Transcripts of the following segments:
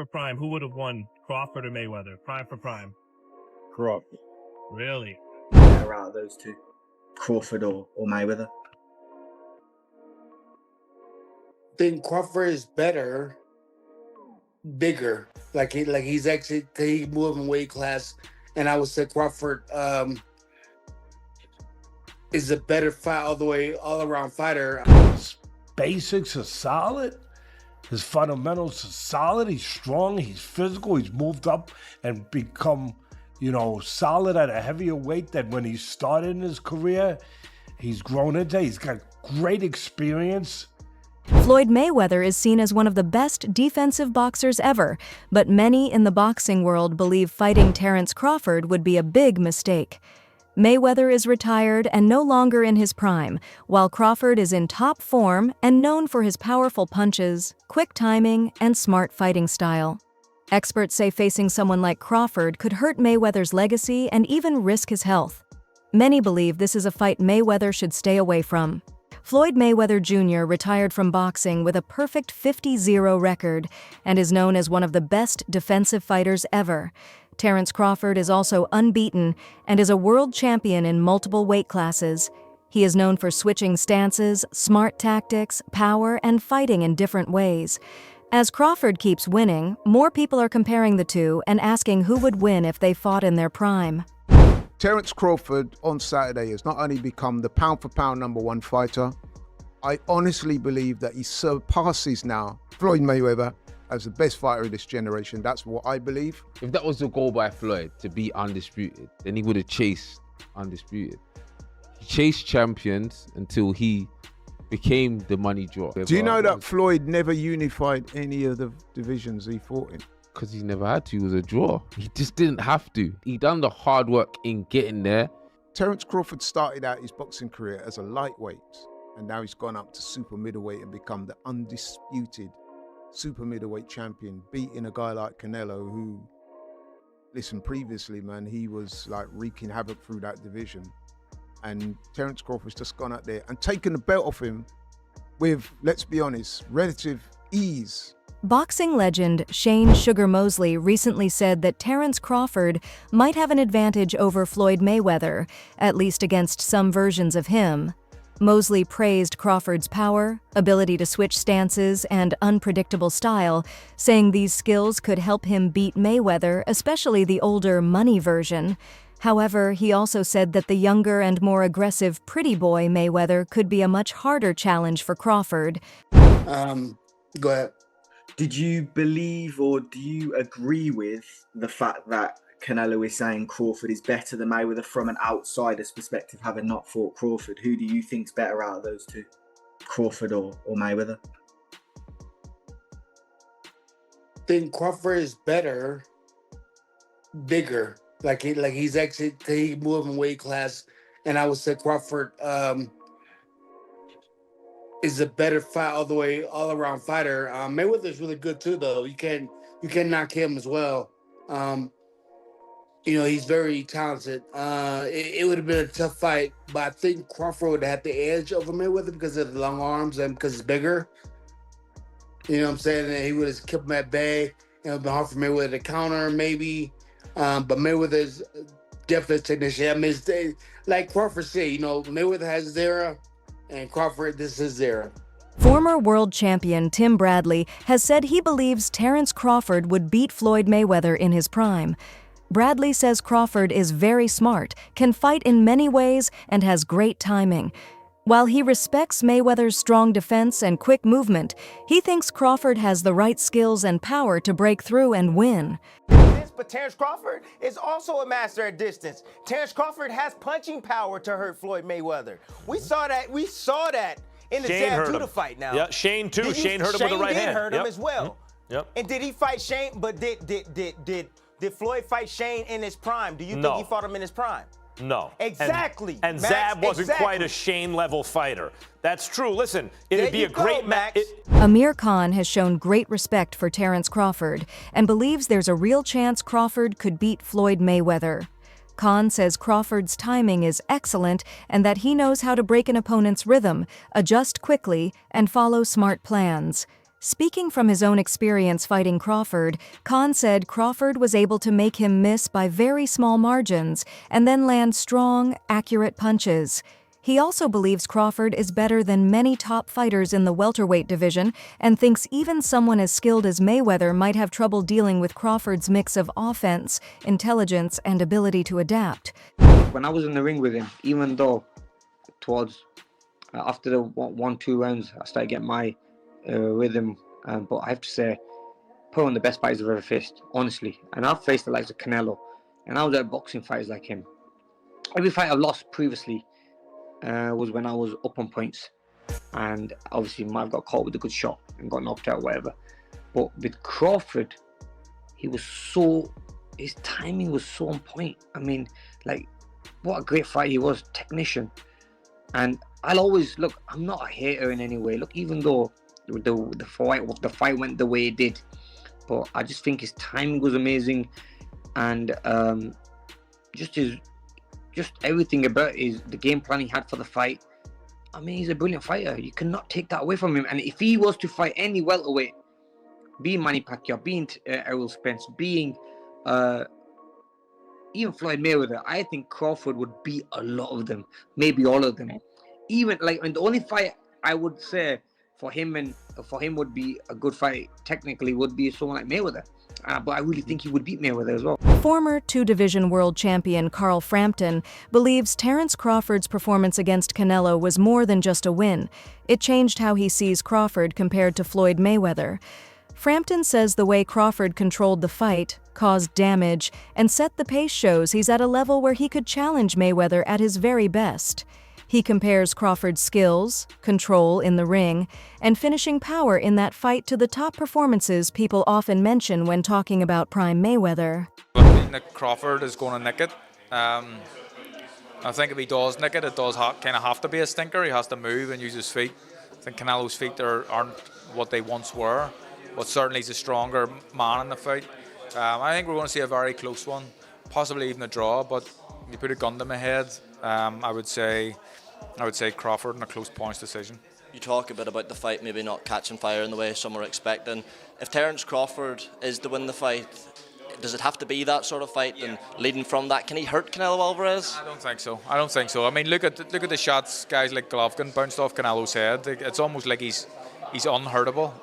for prime, who would have won, Crawford or Mayweather? Prime for prime. Crawford. Really? Better out of those two, Crawford or Mayweather. I think Crawford is better, bigger. He's actually he moved in weight class, and I would say Crawford is a better fight all around fighter. His basics are solid. His fundamentals are solid. He's strong. He's physical. He's moved up and become, solid at a heavier weight than when he started in his career. He's grown into. He's got great experience. Floyd Mayweather is seen as one of the best defensive boxers ever, but many in the boxing world believe fighting Terence Crawford would be a big mistake. Mayweather is retired and no longer in his prime, while Crawford is in top form and known for his powerful punches, quick timing, and smart fighting style. Experts say facing someone like Crawford could hurt Mayweather's legacy and even risk his health. Many believe this is a fight Mayweather should stay away from. Floyd Mayweather Jr. retired from boxing with a perfect 50-0 record and is known as one of the best defensive fighters ever. Terence Crawford is also unbeaten and is a world champion in multiple weight classes. He is known for switching stances, smart tactics, power, and fighting in different ways. As Crawford keeps winning, more people are comparing the two and asking who would win if they fought in their prime. Terence Crawford on Saturday has not only become the pound-for-pound #1 fighter, I honestly believe that he surpasses now Floyd Mayweather as the best fighter of this generation. That's what I believe. If that was the goal by Floyd, to be undisputed, then he would have chased undisputed. He chased champions until he became the money draw. Do you know that Floyd never unified any of the divisions he fought in? Because he never had to, he was a draw. He just didn't have to. He done the hard work in getting there. Terence Crawford started out his boxing career as a lightweight, and now he's gone up to super middleweight and become the undisputed super middleweight champion, beating a guy like Canelo who, listen, previously, man, he was like wreaking havoc through that division. And Terence Crawford's just gone out there and taken the belt off him with, let's be honest, relative ease. Boxing legend Shane Sugar Mosley recently said that Terence Crawford might have an advantage over Floyd Mayweather, at least against some versions of him. Mosley praised Crawford's power, ability to switch stances, and unpredictable style, saying these skills could help him beat Mayweather, especially the older money version. However, he also said that the younger and more aggressive pretty boy Mayweather could be a much harder challenge for Crawford. Go ahead. Did you believe or do you agree with the fact that Canelo is saying Crawford is better than Mayweather from an outsider's perspective, having not fought Crawford? Who do you think's better out of those two, Crawford or Mayweather? I think Crawford is better, bigger. He's actually he moved in weight class, and I would say Crawford is a better fight all around fighter. Mayweather is really good too, though. You can knock him as well. He's very talented. It would have been a tough fight, but I think Crawford would have had the edge over Mayweather because of the long arms and because he's bigger. You know what I'm saying? And he would have kept him at bay. It would have been hard for Mayweather to counter, maybe. But Mayweather's definitely a technician. I mean, like Crawford said, Mayweather has his era, and Crawford, this is his era. Former world champion Tim Bradley has said he believes Terence Crawford would beat Floyd Mayweather in his prime. Bradley says Crawford is very smart, can fight in many ways, and has great timing. While he respects Mayweather's strong defense and quick movement, he thinks Crawford has the right skills and power to break through and win. But Terence Crawford is also a master at distance. Terence Crawford has punching power to hurt Floyd Mayweather. We saw that in the Zab Judah fight now. Yeah, Shane too. Shane hurt him with the right hand. Shane did hurt him as well. Yep. And did he fight Shane? But did Floyd fight Shane in his prime? Do you think he fought him in his prime? No. Exactly. And Zab wasn't quite a Shane-level fighter. That's true. Listen, it'd be a great match. Amir Khan has shown great respect for Terence Crawford and believes there's a real chance Crawford could beat Floyd Mayweather. Khan says Crawford's timing is excellent and that he knows how to break an opponent's rhythm, adjust quickly, and follow smart plans. Speaking from his own experience fighting Crawford, Khan said Crawford was able to make him miss by very small margins and then land strong, accurate punches. He also believes Crawford is better than many top fighters in the welterweight division and thinks even someone as skilled as Mayweather might have trouble dealing with Crawford's mix of offense, intelligence, and ability to adapt. When I was in the ring with him, even though towards after the 1-2 rounds, I started getting my rhythm, but I have to say, probably one of the best fighters I've ever faced, honestly. And I've faced the likes of Canelo, and I was at boxing fighters like him. Every fight I've lost previously was when I was up on points, and obviously might have got caught with a good shot and got knocked out or whatever. But with Crawford, his timing was so on point. I mean, like, what a great fight he was, technician. And I'll always, look, I'm not a hater in any way. Look, even though the fight went the way it did, but I just think his timing was amazing, and just everything about the game plan he had for the fight. I mean, he's a brilliant fighter. You cannot take that away from him. And if he was to fight any welterweight, being Manny Pacquiao, being Errol Spence, being even Floyd Mayweather, I think Crawford would beat a lot of them, maybe all of them. Even and the only fight I would say for him would be a good fight technically would be someone like Mayweather. But I really think he would beat Mayweather as well. Former two-division world champion Carl Frampton believes Terence Crawford's performance against Canelo was more than just a win. It changed how he sees Crawford compared to Floyd Mayweather. Frampton says the way Crawford controlled the fight, caused damage, and set the pace shows he's at a level where he could challenge Mayweather at his very best. He compares Crawford's skills, control in the ring, and finishing power in that fight to the top performances people often mention when talking about prime Mayweather. I think that Crawford is going to nick it. I think if he does nick it, it does kind of have to be a stinker. He has to move and use his feet. I think Canelo's feet aren't what they once were, but certainly he's a stronger man in the fight. I think we're going to see a very close one, possibly even a draw, but if you put a gun to my head, I would say Crawford in a close points decision. You talk a bit about the fight maybe not catching fire in the way some were expecting. If Terence Crawford is to win the fight, does it have to be that sort of fight? And leading from that, can he hurt Canelo Alvarez? I don't think so. I mean, look at the shots guys like Golovkin bounced off Canelo's head. It's almost like he's unhurtable.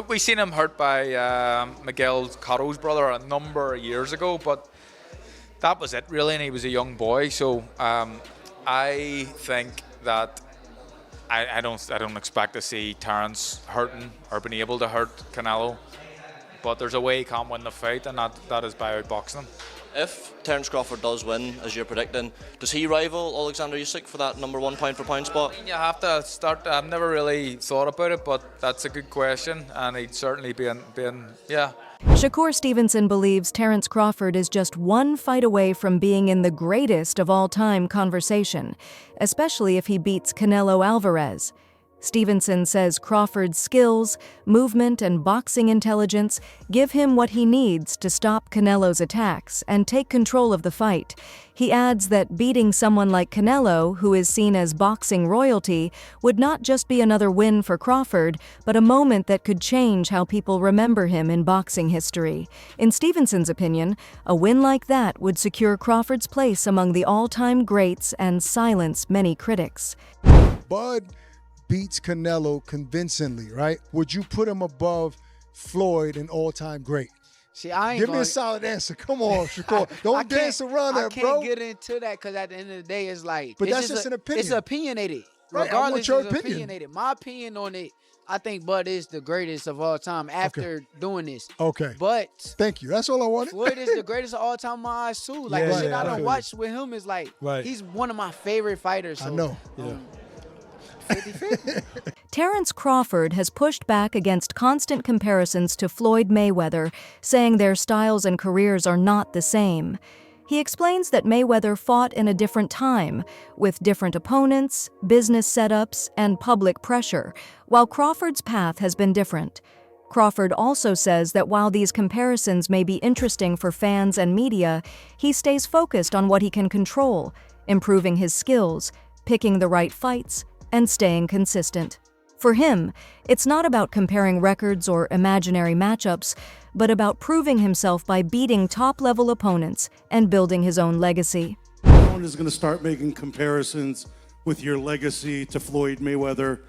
We've seen him hurt by Miguel Cotto's brother a number of years ago, but that was it really, and he was a young boy. So I think that I don't expect to see Terence hurting or being able to hurt Canelo, but there's a way he can win the fight, and that is by outboxing him. If Terence Crawford does win, as you're predicting, does he rival Alexander Usyk for that number 1 pound for pound spot? You have to start. I've never really thought about it, but that's a good question, and he'd certainly be in yeah. Shakur Stevenson believes Terence Crawford is just one fight away from being in the greatest of all time conversation, especially if he beats Canelo Alvarez. Stevenson says Crawford's skills, movement, and boxing intelligence give him what he needs to stop Canelo's attacks and take control of the fight. He adds that beating someone like Canelo, who is seen as boxing royalty, would not just be another win for Crawford, but a moment that could change how people remember him in boxing history. In Stevenson's opinion, a win like that would secure Crawford's place among the all-time greats and silence many critics. Bud beats Canelo convincingly, right? Would you put him above Floyd, an all-time great? See, I ain't Give me a solid answer. Come on, Shakur. Don't dance around that, bro. I can't get into that because at the end of the day, it's like... But that's just an opinion. It's opinionated. Right, Regardless, I want your it's opinion. opinionated. My opinion on it, I think Bud is the greatest of all time after doing this. Okay. But... Thank you. That's all I wanted. Floyd is the greatest of all time in my eyes, too. Like, the shit I done watched with him is like... He's one of my favorite fighters. So, I know. Yeah. 50-50. Terence Crawford has pushed back against constant comparisons to Floyd Mayweather, saying their styles and careers are not the same. He explains that Mayweather fought in a different time, with different opponents, business setups, and public pressure, while Crawford's path has been different. Crawford also says that while these comparisons may be interesting for fans and media, he stays focused on what he can control, improving his skills, picking the right fights, and staying consistent. For him, it's not about comparing records or imaginary matchups, but about proving himself by beating top-level opponents and building his own legacy. Everyone is going to start making comparisons with your legacy to Floyd Mayweather.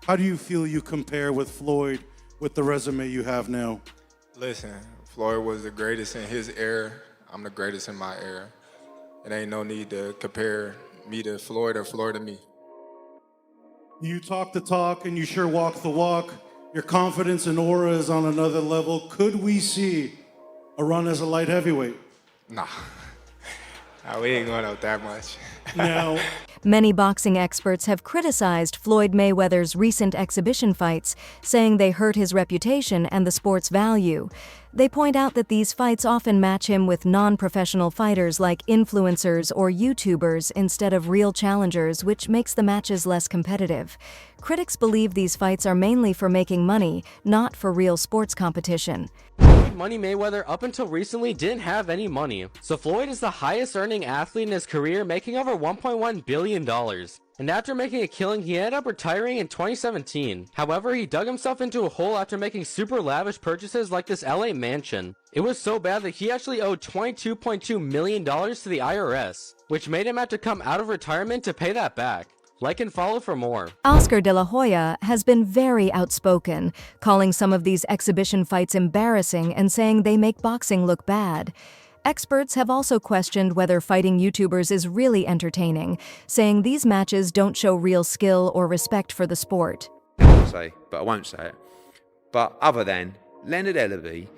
How do you feel you compare with Floyd with the resume you have now? Listen, Floyd was the greatest in his era. I'm the greatest in my era. It ain't no need to compare me to Floyd or Floyd to me. You talk the talk and you sure walk the walk. Your confidence and aura is on another level. Could we see a run as a light heavyweight? Nah, we ain't going out that much. Now, Many boxing experts have criticized Floyd Mayweather's recent exhibition fights, saying they hurt his reputation and the sport's value. They point out that these fights often match him with non-professional fighters like influencers or YouTubers instead of real challengers, which makes the matches less competitive. Critics believe these fights are mainly for making money, not for real sports competition. Money Mayweather up until recently didn't have any money, so Floyd is the highest earning athlete in his career, making over $1.1 billion. And after making a killing, he ended up retiring in 2017. However, he dug himself into a hole after making super lavish purchases like this LA mansion. It was so bad that he actually owed $22.2 million to the IRS, which made him have to come out of retirement to pay that back. Like and follow for more. Oscar de la Hoya has been very outspoken, calling some of these exhibition fights embarrassing and saying they make boxing look bad. Experts have also questioned whether fighting YouTubers is really entertaining, saying these matches don't show real skill or respect for the sport. Say, but I won't say it. But other than Leonard Ellaby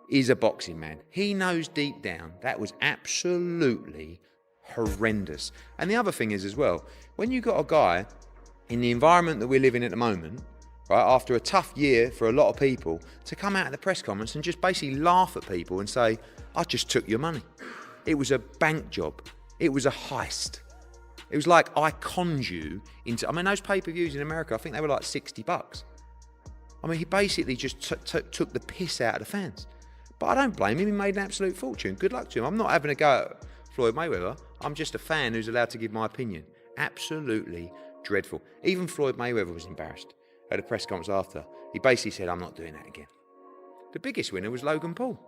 is a boxing man. He knows deep down that was absolutely horrendous. And the other thing is as well, when you got a guy in the environment that we're living at the moment, right, after a tough year for a lot of people, to come out at the press conference and just basically laugh at people and say, I just took your money. It was a bank job. It was a heist. It was like I conned you into, I mean, those pay-per-views in America, I think they were like $60. I mean, he basically just took the piss out of the fans. But I don't blame him, he made an absolute fortune. Good luck to him. I'm not having a go at Floyd Mayweather. I'm just a fan who's allowed to give my opinion. Absolutely dreadful. Even Floyd Mayweather was embarrassed at the press conference after. He basically said, I'm not doing that again. The biggest winner was Logan Paul.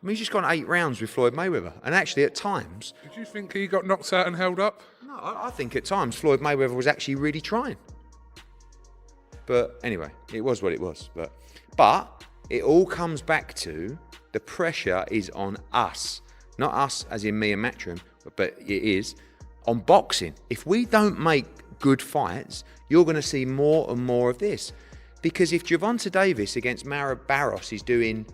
I mean, he's just gone 8 rounds with Floyd Mayweather. And actually, at times... Did you think he got knocked out and held up? No, I think at times Floyd Mayweather was actually really trying. But anyway, it was what it was. But it all comes back to the pressure is on us. Not us as in me and Matchroom, but it is on boxing. If we don't make good fights, you're going to see more and more of this. Because if Gervonta Davis against Mara Barros is doing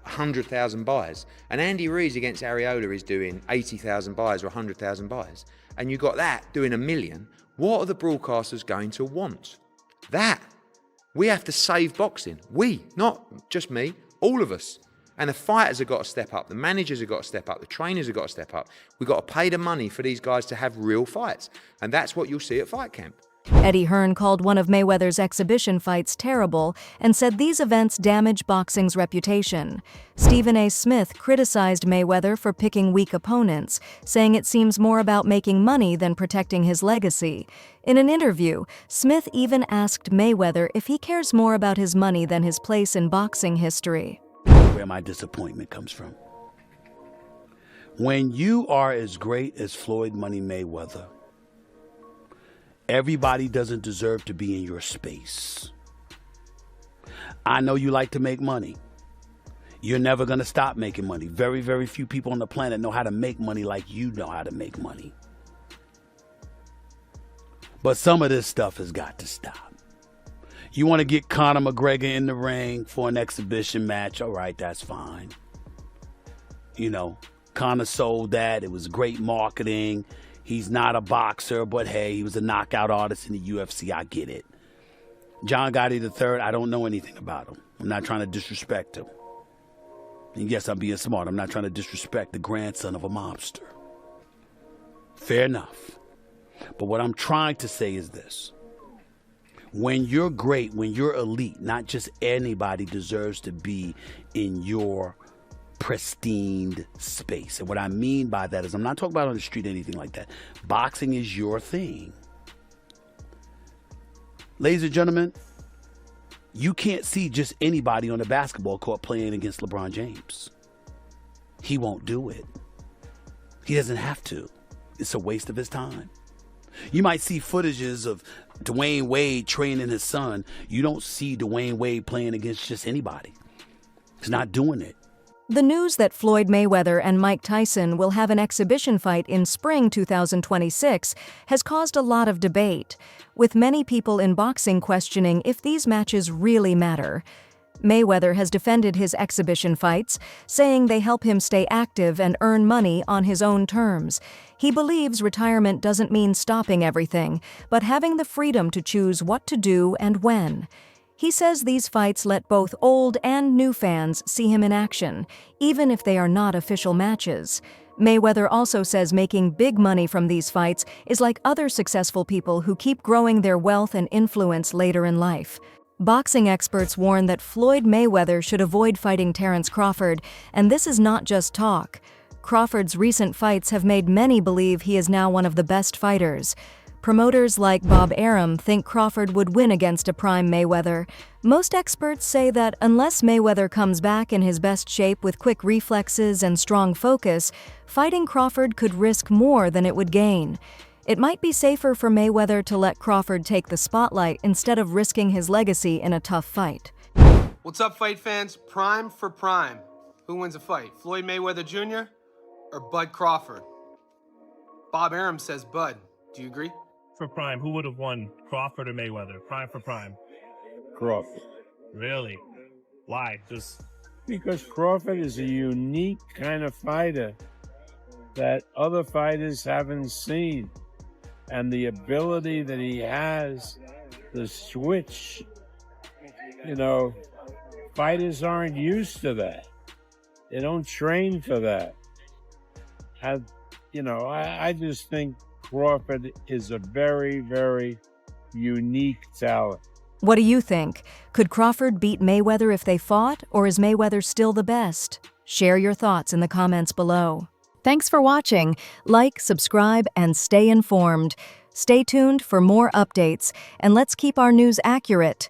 100,000 buys, and Andy Ruiz against Areola is doing 80,000 buys or 100,000 buys, and you got that doing 1 million, what are the broadcasters going to want? That. We have to save boxing. We, not just me, all of us. And the fighters have got to step up, the managers have got to step up, the trainers have got to step up. We've got to pay the money for these guys to have real fights. And that's what you'll see at Fight Camp. Eddie Hearn called one of Mayweather's exhibition fights terrible and said these events damage boxing's reputation. Stephen A. Smith criticized Mayweather for picking weak opponents, saying it seems more about making money than protecting his legacy. In an interview, Smith even asked Mayweather if he cares more about his money than his place in boxing history. Where my disappointment comes from. When you are as great as Floyd Money Mayweather, everybody doesn't deserve to be in your space. I know you like to make money. You're never going to stop making money. Very, very few people on the planet know how to make money like you know how to make money. But some of this stuff has got to stop. You want to get Conor McGregor in the ring for an exhibition match, all right, that's fine. You know, Conor sold that. It was great marketing. He's not a boxer, but hey, he was a knockout artist in the UFC. I get it. John Gotti III, I don't know anything about him. I'm not trying to disrespect him. And yes, I'm being smart. I'm not trying to disrespect the grandson of a mobster. Fair enough. But what I'm trying to say is this. When you're great, when you're elite, not just anybody deserves to be in your pristine space. And what I mean by that is I'm not talking about on the street or anything like that. Boxing is your thing. Ladies and gentlemen, you can't see just anybody on the basketball court playing against LeBron James. He won't do it. He doesn't have to. It's a waste of his time. You might see footages of Dwayne Wade training his son. You don't see Dwayne Wade playing against just anybody. He's not doing it. The news that Floyd Mayweather and Mike Tyson will have an exhibition fight in spring 2026 has caused a lot of debate, with many people in boxing questioning if these matches really matter. Mayweather has defended his exhibition fights, saying they help him stay active and earn money on his own terms. He believes retirement doesn't mean stopping everything, but having the freedom to choose what to do and when. He says these fights let both old and new fans see him in action, even if they are not official matches. Mayweather also says making big money from these fights is like other successful people who keep growing their wealth and influence later in life. Boxing experts warn that Floyd Mayweather should avoid fighting Terence Crawford, and this is not just talk. Crawford's recent fights have made many believe he is now one of the best fighters. Promoters like Bob Arum think Crawford would win against a prime Mayweather. Most experts say that unless Mayweather comes back in his best shape with quick reflexes and strong focus, fighting Crawford could risk more than it would gain. It might be safer for Mayweather to let Crawford take the spotlight instead of risking his legacy in a tough fight. What's up, fight fans? Prime for prime. Who wins a fight, Floyd Mayweather Jr. or Bud Crawford? Bob Arum says Bud. Do you agree? For prime, who would have won, Crawford or Mayweather? Prime for prime. Crawford. Really? Why? Just because Crawford is a unique kind of fighter that other fighters haven't seen. And the ability that he has to switch, fighters aren't used to that. They don't train for that. I just think Crawford is a very, very unique talent. What do you think? Could Crawford beat Mayweather if they fought, or is Mayweather still the best? Share your thoughts in the comments below. Thanks for watching. Like, subscribe, and stay informed. Stay tuned for more updates, and let's keep our news accurate.